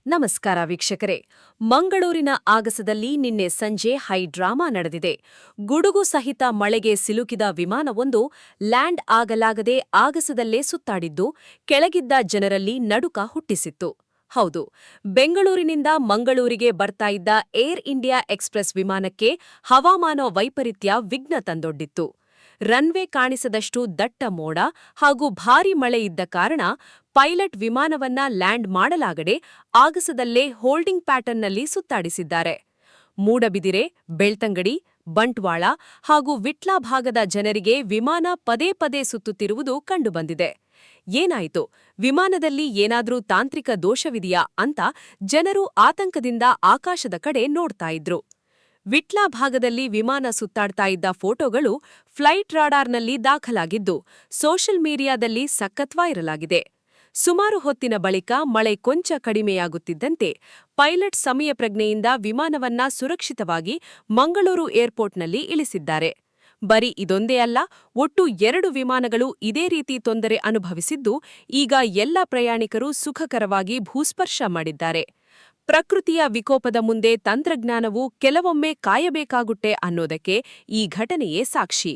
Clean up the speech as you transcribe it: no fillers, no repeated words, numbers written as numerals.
ನಮಸ್ಕಾರ ವೀಕ್ಷಕರೇ. ಮಂಗಳೂರಿನ ಆಗಸದಲ್ಲಿ ನಿನ್ನೆ ಸಂಜೆ ಹೈ ಡ್ರಾಮಾ ನಡೆದಿದೆ. ಗುಡುಗು ಸಹಿತ ಮಳೆಗೆ ಸಿಲುಕಿದ ವಿಮಾನವೊಂದು ಲ್ಯಾಂಡ್ ಆಗಲಾಗದೆ ಆಗಸದಲ್ಲೇ ಸುತ್ತಾಡಿದ್ದು ಕೆಳಗಿದ್ದ ಜನರಲ್ಲಿ ನಡುಕ ಹುಟ್ಟಿಸಿತ್ತು. ಹೌದು, ಬೆಂಗಳೂರಿನಿಂದ ಮಂಗಳೂರಿಗೆ ಬರ್ತಾ ಇದ್ದ ಏರ್ ಇಂಡಿಯಾ ಎಕ್ಸ್‌ಪ್ರೆಸ್ ವಿಮಾನಕ್ಕೆ ಹವಾಮಾನ ವೈಪರೀತ್ಯ ವಿಘ್ನ ತಂದೊಡ್ಡಿತ್ತು. ರನ್ವೇ ಕಾಣಿಸದಷ್ಟು ದಟ್ಟ ಮೋಡ ಹಾಗೂ ಭಾರೀ ಮಳೆ ಇದ್ದ ಕಾರಣ ಪೈಲಟ್ ವಿಮಾನವನ್ನ ಲ್ಯಾಂಡ್ ಮಾಡಲಾಗದೆ ಆಗಸದಲ್ಲೇ ಹೋಲ್ಡಿಂಗ್ ಪ್ಯಾಟರ್ನ್ನಲ್ಲಿ ಸುತ್ತಾಡಿಸಿದ್ದಾರೆ. ಮೂಡಬಿದಿರೆ, ಬೆಳ್ತಂಗಡಿ, ಬಂಟ್ವಾಳ ಹಾಗೂ ವಿಟ್ಲ ಭಾಗದ ಜನರಿಗೆ ವಿಮಾನ ಪದೇ ಪದೇ ಸುತ್ತುತ್ತಿರುವುದು ಕಂಡುಬಂದಿದೆ. ಏನಾಯಿತು, ವಿಮಾನದಲ್ಲಿ ಏನಾದ್ರೂ ತಾಂತ್ರಿಕ ದೋಷವಿದೆಯಾ ಅಂತ ಜನರು ಆತಂಕದಿಂದ ಆಕಾಶದ ಕಡೆ ನೋಡ್ತಾ ಇದ್ರು. ವಿಟ್ಲ ಭಾಗದಲ್ಲಿ ವಿಮಾನ ಸುತ್ತಾಡ್ತಾ ಇದ್ದ ಫೋಟೋಗಳು ಫ್ಲೈಟ್ ರಾಡಾರ್ನಲ್ಲಿ ದಾಖಲಾಗಿದ್ದು ಸೋಷಿಯಲ್ ಮೀಡಿಯಾದಲ್ಲಿ ಸಖತ್ ವೈರಲ್ ಆಗಿದೆ. ಸುಮಾರು ಹೊತ್ತಿನ ಬಳಿಕ ಮಳೆ ಕೊಂಚ ಕಡಿಮೆಯಾಗುತ್ತಿದ್ದಂತೆ ಪೈಲಟ್ ಸಮಯ ಪ್ರಜ್ಞೆಯಿಂದ ವಿಮಾನವನ್ನ ಸುರಕ್ಷಿತವಾಗಿ ಮಂಗಳೂರು ಏರ್ಪೋರ್ಟ್ನಲ್ಲಿ ಇಳಿಸಿದ್ದಾರೆ. ಬರೀ ಇದೊಂದೇ ಅಲ್ಲ, ಒಟ್ಟು 2 ವಿಮಾನಗಳು ಇದೇ ರೀತಿ ತೊಂದರೆ ಅನುಭವಿಸಿದ್ದು ಈಗ ಎಲ್ಲ ಪ್ರಯಾಣಿಕರು ಸುಖಕರವಾಗಿ ಭೂಸ್ಪರ್ಶ ಮಾಡಿದ್ದಾರೆ. ಪ್ರಕೃತಿಯ ವಿಕೋಪದ ಮುಂದೆ ತಂತ್ರಜ್ಞಾನವು ಕೆಲವೊಮ್ಮೆ ಕಾಯಬೇಕಾಗುತ್ತೆ ಅನ್ನೋದಕ್ಕೆ ಈ ಘಟನೆಯೇ ಸಾಕ್ಷಿ.